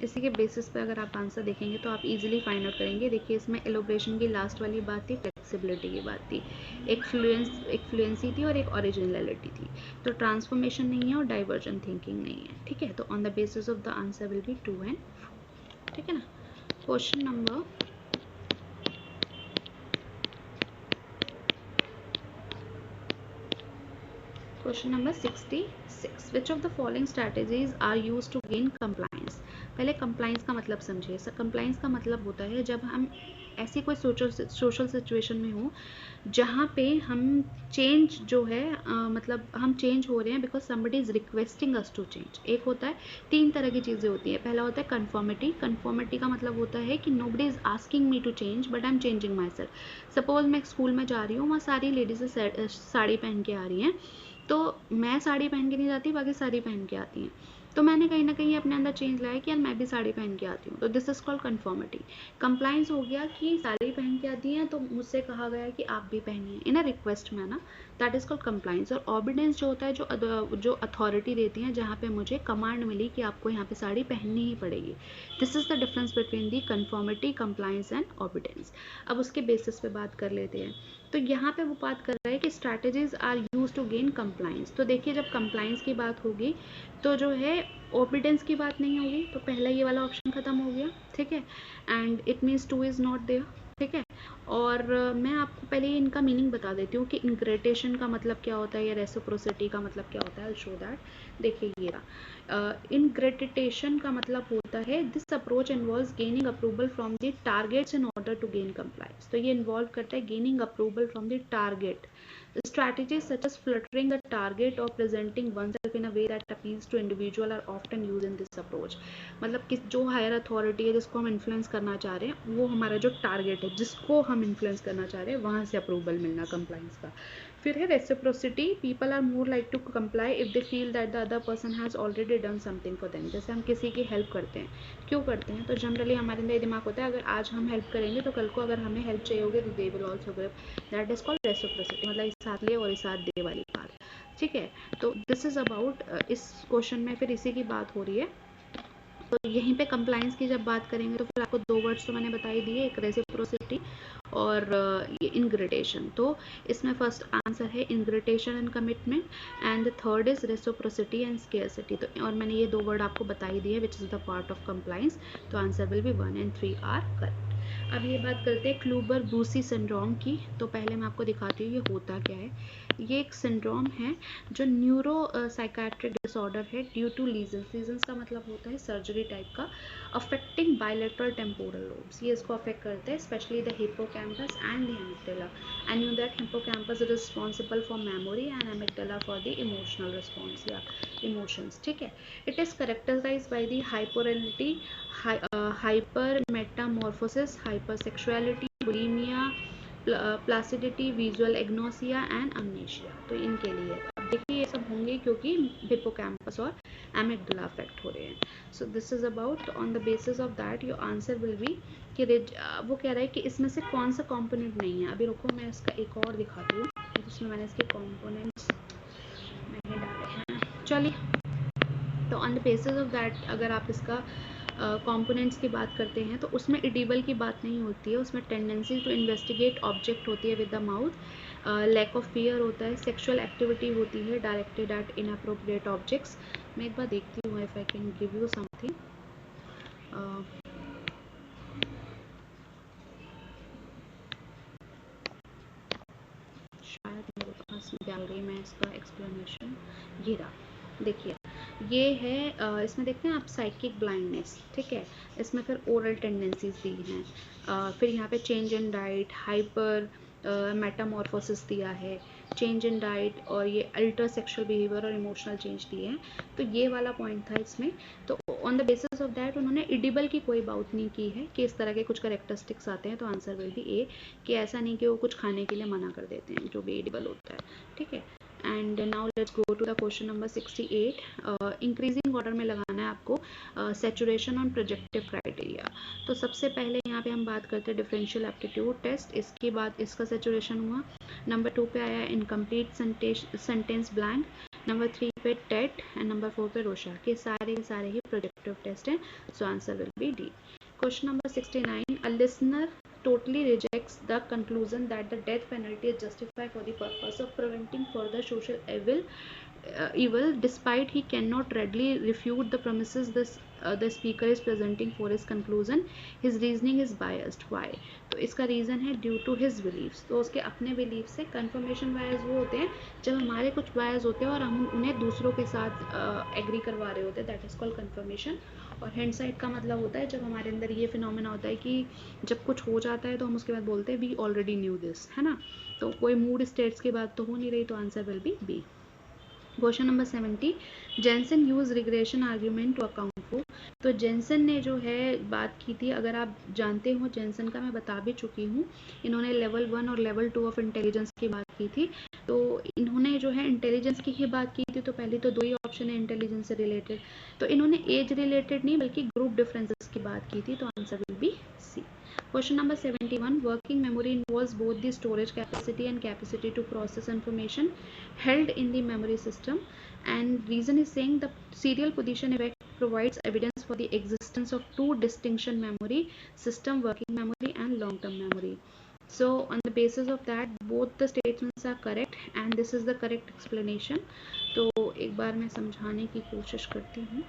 इसी के बेसिस पे अगर आप आंसर देखेंगे तो आप इजीली फाइंड आउट करेंगे। देखिए इसमें एलोब्रेशन की लास्ट वाली बात थी, फ्लेक्सिबिलिटी की बात थी, एक फ्लुएंसी थी और एक ओरिजिनलिटी थी। तो ट्रांसफॉर्मेशन नहीं है और डाइवर्जेंट थिंकिंग नहीं है, ठीक है। तो on the basis of the answer will B 2 and 4, ठीक है ना। Question number Question number 66. Which of the following strategies are used to gain compliance? पहले compliance का मतलब समझिए। compliance का मतलब होता है जब हम ऐसी कोई सोशल सिचुएशन में हो जहाँ पे हम चेंज जो है मतलब हम चेंज हो रहे हैं because somebody is requesting us to change. एक होता है, 3 तरह की चीज़ें होती है। पहला होता है कन्फॉर्मिटी। कन्फॉर्मिटी का मतलब होता है कि nobody is asking me to change but I am changing my self. Suppose मैं एक स्कूल में जा रही हूँ, वहाँ सारी लेडीज़ साड़ी पहन के आ रही हैं, तो मैं साड़ी पहन के नहीं जाती, बाकी साड़ी पहन के आती हैं। तो मैंने कहीं ना कहीं अपने अंदर चेंज लाया कि यार मैं भी साड़ी पहन के आती हूँ। तो this is called conformity. Compliance हो गया कि साड़ी पहन के आती हैं तो मुझसे कहा गया कि आप भी पहनिए इन अ रिक्वेस्ट में ना, दैट इज कॉल्ड कंप्लाइंस। और ऑबिडेंस जो होता है, जो अथॉरिटी देती है, जहाँ पे मुझे कमांड मिली कि आपको यहाँ पे साड़ी पहननी ही पड़ेगी। This is the difference between the conformity, compliance and obedience. अब उसके बेसिस पे बात कर लेते हैं। तो यहाँ पे वो बात कर रहा है कि strategies are use to gain compliance. तो देखिए जब कंप्लाइंस की बात होगी तो जो है ओबिडेंस की बात नहीं होगी, तो पहला ये वाला ऑप्शन खत्म हो गया, ठीक है। And it means 2 is not there, ठीक है। और मैं आपको पहले इनका मीनिंग बता देती हूँ कि इनग्रेटेशन का मतलब क्या होता है या रेसिप्रोसिटी का मतलब क्या होता है। शो दैट, देखिए ये रहा। इनग्रेटिटेशन का मतलब होता है this approach involves gaining approval from the targets in order to gain compliance. तो ये इन्वॉल्व करता है gaining approval from the target. Strategies such as fluttering the target or presenting oneself in a way that appeals to individual are often used in this approach। मतलब कि जो higher authority है जिसको हम इन्फ्लुएंस करना चाह रहे हैं, वो हमारा जो टारगेट है जिसको हम इन्फ्लुएंस करना चाह रहे हैं, वहाँ से अप्रूवल मिलना कंप्लाइंस का। फिर है reciprocity. People are more like to comply if they feel that the other person has already done something for them. जैसे हम किसी की हेल्प करते हैं, क्यों करते हैं? तो जनरली हमारे अंदर ये दिमाग होता है अगर आज हम हेल्प करेंगे तो कल को अगर हमें हेल्प चाहिए होगी तो they will also give. That is called reciprocity, मतलब इस साथ ले और इस साथ दे वाली बात, ठीक है। तो दिस इज अबाउट इस क्वेश्चन में फिर इसी की बात हो रही है। तो यहीं पे कंप्लाइंस की जब बात करेंगे तो फिर आपको 2 वर्ड्स तो मैंने बता ही दिए, एक रेसिप्रोसिटी और ये इनग्रेटेशन। तो इसमें फर्स्ट आंसर है ingratiation and commitment, and third is reciprocity and scarcity. तो और मैंने ये 2 वर्ड आपको बता ही दिए which is the part of compliance. तो answer will be 1 and 3 are correct. अब ये बात करते हैं क्लूबर ब्रूसी सिंड्रोम की। तो पहले मैं आपको दिखाती हूँ ये होता क्या है। ये एक सिंड्रोम है जो न्यूरो साइकाट्रिक डिसऑर्डर है ड्यू टू लीजन्स। लीजन्स का मतलब होता है सर्जरी टाइप का, अफेक्टिंग बायलेटरल टेम्पोरल लोब्स। ये इसको अफेक्ट करते हैं, specially the hippocampus and the amygdala. And you that hippocampus is responsible for memory and amygdala for the emotional response या इमोशंस, ठीक है। It is characterize by the hyperorality, hypermetamorphosis, hypersexuality, bulimia, placidity, visual agnosia and amnesia. तो इनके लिए अब देखिए ये सब होंगे क्योंकि हिप्पोकैम्पस और एमिगडाला अफेक्ट हो रहे हैं। So this is about on the basis of that your answer will B कि वो कह रहा है कि इसमें से कौन सा कंपोनेंट नहीं है। अभी रुको मैं इसका एक और दिखाती हूँ जिसमें मैंने इसके कंपोनेंट्स नहीं डाले हैं। चलिए, तो on the basis of that अगर आप इसका कंपोनेंट्स की बात करते हैं तो उसमें इडिबल की बात नहीं होती है, उसमें टेंडेंसी टू इन्वेस्टिगेट ऑब्जेक्ट होती है with the mouth, lack of fear होता है, सेक्सुअल एक्टिविटी होती है डायरेक्टेड एट इनअप्रोप्रिएट ऑब्जेक्ट्स। मैं एक बार देखती हूँ if I can give you something. शायद मेरे पास गैलरी में इसका एक्सप्लेनेशन ये रहा। देखिए ये है इसमें देखते हैं आप साइकिक ब्लाइंडनेस, ठीक है, इसमें फिर ओरल टेंडेंसीज दी हैं, फिर यहाँ पे change in diet, hyper Metamorphosis दिया है, चेंज इन डाइट, और ये अल्टर सेक्सुअल बिहेवियर और इमोशनल चेंज दिए हैं। तो ये वाला पॉइंट था इसमें। तो on the basis of that उन्होंने एडिबल की कोई बात नहीं की है कि इस तरह के कुछ करेक्टरिस्टिक्स आते हैं, तो आंसर विल बी ए, कि ऐसा नहीं कि वो कुछ खाने के लिए मना कर देते हैं जो भी एडिबल होता है, ठीक है। And now let's go to the question number 68। Increasing order में लगाना है आपको सैचुरेशन ऑन प्रोजेक्टिव क्राइटेरिया। तो सबसे पहले यहाँ पे हम बात करते हैं डिफरेंशियल एप्टीट्यूड टेस्ट, इसके बाद इसका सैचुरेशन हुआ। नंबर 2 पे आया इनकम्प्लीट सेंटेंस ब्लैंक, नंबर 3 पे टेट, एंड नंबर 4 पे रोशा, के सारे ही प्रोजेक्टिव टेस्ट हैं, so answer will be D. Question number 69, a listener totally rejects the conclusion that the death penalty is justified for the purpose of preventing further social evil despite he cannot readily refute the premises the speaker is presenting for his conclusion. His reasoning is biased. Why? तो इसका reason है due to his beliefs. तो उसके अपने believe से conformation बायस वो होते हैं जब हमारे कुछ बायस होते हैं और हम उन्हें दूसरों के साथ एग्री करवा रहे होते हैं, दैट इज़ कॉल्ड कन्फर्मेशन। और हिंडसाइट का मतलब होता है जब हमारे अंदर ये फिनोमेना होता है कि जब कुछ हो जाता है तो हम उसके बाद बोलते हैं वी ऑलरेडी न्यू दिस, है ना। तो कोई मूड स्टेट्स की बात तो हो नहीं रही, तो answer will be B. Question number 70, Jensen use regression argument to account for. तो जेंसन ने जो है बात की थी, अगर आप जानते हो जेंसन का मैं बता भी चुकी हूँ, इन्होंने लेवल 1 और लेवल 2 ऑफ इंटेलिजेंस की बात की थी। तो इन्होंने जो है इंटेलिजेंस की ही बात की थी, तो पहले तो 2 ही ऑप्शन है इंटेलिजेंस से रिलेटेड। तो इन्होंने एज रिलेटेड नहीं बल्कि ग्रुप डिफरेंसेस की बात की थी, तो answer will be C. Question number 71, working memory involves both the storage capacity and capacity to process information held in the memory system, and reason is saying the serial position effect provides evidence for the existence of two distinction memory system, working memory and long term memory. So on the basis of that both the statements are correct and this is the correct explanation. तो एक बार मैं समझाने की कोशिश करती हूँ।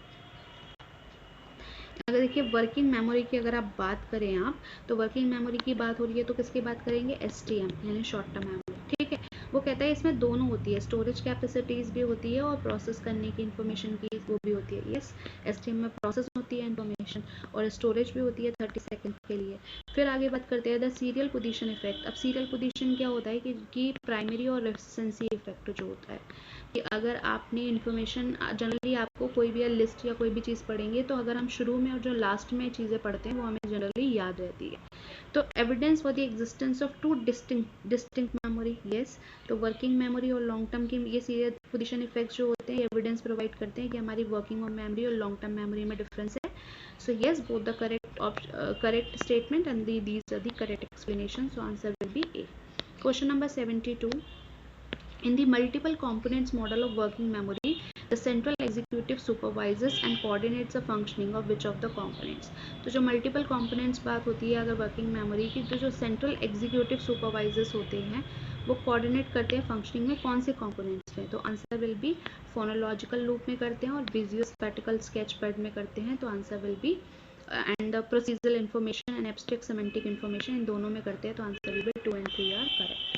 अगर देखिए वर्किंग मेमोरी की अगर आप बात करें आप, तो वर्किंग मेमोरी की बात हो रही है तो किसकी बात करेंगे, STM यानी शॉर्ट टर्म मेमोरी, ठीक है। वो कहता है इसमें दोनों होती है, स्टोरेज कैपेसिटीज भी होती है और प्रोसेस करने की इन्फॉर्मेशन की वो भी होती है। यस, STM में प्रोसेस होती है इन्फॉर्मेशन और स्टोरेज भी होती है 30 सेकेंड के लिए। फिर आगे बात करते हैं द सीरियल पोजीशन इफेक्ट। अब सीरियल पोजीशन क्या होता है कि प्राइमरी और रेसिस्टेंसी इफेक्ट जो होता है कि अगर आपने इन्फॉर्मेशन, जनरली आपको कोई भी लिस्ट या कोई भी चीज़ पढ़ेंगे तो अगर हम शुरू में और जो लास्ट में चीज़ें पढ़ते हैं वो हमें जनरली याद रहती है। तो evidence for the existence of two distinct memory, yes. तो वर्किंग मेमोरी और लॉन्ग टर्म की ये सीरियल पोजीशन इफेक्ट्स जो होते हैं एविडेंस प्रोवाइड करते हैं कि हमारी वर्किंग और मेमोरी और लॉन्ग टर्म मेमोरी में डिफरेंस है। So yes, both the correct statement and these are the correct explanation, so answer will be A. Question number 72, in the multiple components model of working memory, the central executive supervises and coordinates the functioning of which of the components. तो जो multiple components बात होती है अगर working memory की, तो जो central executive supervisors होते हैं वो coordinate करते हैं functioning में कौन से components में, तो answer will be phonological loop में करते हैं और visual spatial sketchpad में करते हैं, तो answer will be and the procedural information and abstract semantic information इन दोनों में करते हैं, तो answer will be 2 and 3 are correct.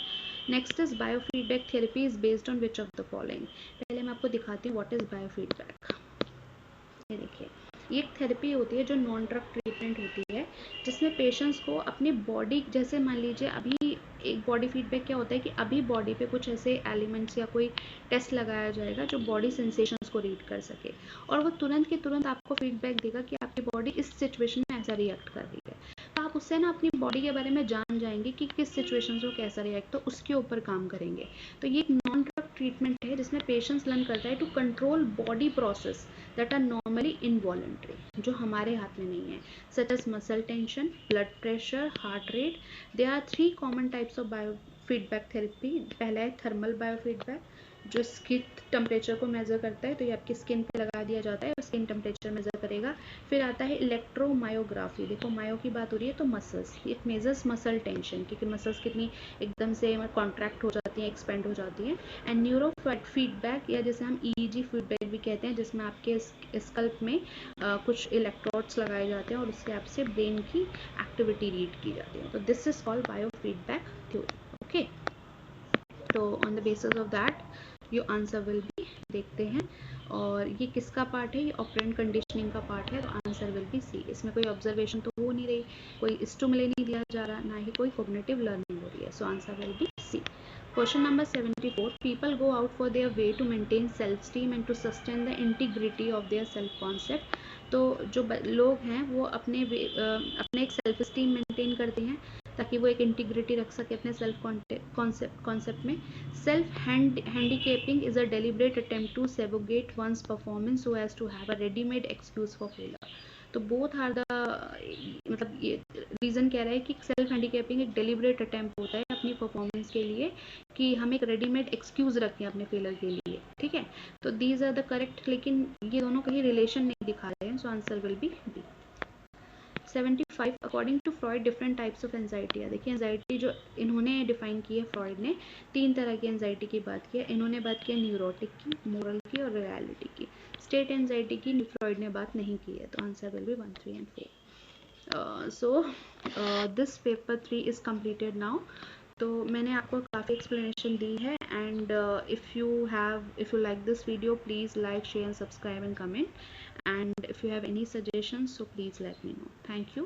Next is biofeedback therapy is based on which of the following. पहले मैं आपको दिखाती हूँ व्हाट इज बायोफीडबैक। ये देखिए, ये एक थेरेपी होती है जो नॉन ड्रग ट्रीटमेंट होती है जिसमें पेशेंट्स को अपनी बॉडी, जैसे मान लीजिए अभी एक बॉडी फीडबैक क्या होता है कि अभी बॉडी पे कुछ ऐसे एलिमेंट्स या कोई टेस्ट लगाया जाएगा जो बॉडी सेंसेशंस को रीड कर सके और वो तुरंत के तुरंत आपको फीडबैक देगा कि आपकी बॉडी इस सिचुएशन में ऐसा रिएक्ट कर रही है। तो आप उससे ना अपनी बॉडी के बारे में जान जाएंगे कि किस सिचुएशन में कैसा रिएक्ट, तो उसके ऊपर काम करेंगे। तो ये एक नॉन ड्रग ट्रीटमेंट है जिसमें पेशेंट्स लर्न करता है to control body process that are normally involuntary, जो हमारे हाथ में नहीं है, such as muscle tension, blood pressure, heart rate. There are 3 common types of biofeedback therapy. पहला है थर्मल बायोफीडबैक जो स्किन टेम्परेचर को मेजर करता है, तो ये आपकी स्किन पे लगा दिया जाता है और स्किन टेम्परेचर मेजर करेगा। फिर आता है इलेक्ट्रोमायोग्राफी, देखो मायो की बात हो रही है तो muscles, it measures muscle tension क्योंकि मसल्स कितनी एकदम से कॉन्ट्रैक्ट हो जाती हैं, एक्सपेंड हो जाती हैं। एंड न्यूरो फीडबैक या जैसे हम EEG फीडबैक भी कहते हैं जिसमें आपके स्कल्प में कुछ इलेक्ट्रोड्स लगाए जाते हैं और उसके आपसे ब्रेन की एक्टिविटी रीड की जाती है, तो this is called biofeedback theory. Okay, तो on the basis of that your answer will be देखते हैं। और ये किसका पार्ट है, ये ऑपरेंट कंडीशनिंग का पार्ट है, तो आंसर विल बी सी। इसमें कोई ऑब्जर्वेशन तो हो नहीं रही, कोई स्टिमुले नहीं दिया जा रहा, ना ही कोई कॉग्निटिव लर्निंग हो रही है, so answer will be C. Question number 74, people go out for their way to maintain self esteem and to sustain the integrity of their self concept. तो जो लोग हैं वो अपने एक सेल्फ स्टीम मेंटेन करते हैं ताकि वो एक इंटीग्रिटी रख सके अपने सेल्फ कॉन्सेप्ट में। Self handicapping is a deliberate attempt to sabotage one's performance so as to have a readymade excuse for failure. तो बोथ आर द, मतलब ये रीजन कह रहा है कि सेल्फ हैंडीकेपिंग एक डेलिब्रेट अटेम्प्ट होता है अपनी परफॉर्मेंस के लिए कि हम एक रेडीमेड एक्सक्यूज रखें अपने फेलियर के लिए, ठीक है। तो दीज आर द करेक्ट, लेकिन ये दोनों कहीं रिलेशन नहीं दिखा रहे हैं, so answer will be B. 75, according to Freud different types of anxiety है। देखिए एंजाइटी जो इन्होंने डिफाइन की है फ्रॉइड ने, 3 तरह की एंजाइटी की बात की है। इन्होंने बात की है न्यूरोटिक की, मोरल की और रियलिटी की। स्टेट एंजाइटी की फ्रॉइड ने बात नहीं की है, तो answer will be 1, 3 and 4। So this paper 3 is completed now. तो मैंने आपको काफ़ी एक्सप्लेनेशन दी है, and if you like this video please like, share and subscribe and comment, and if you have any suggestions so please let me know. Thank you.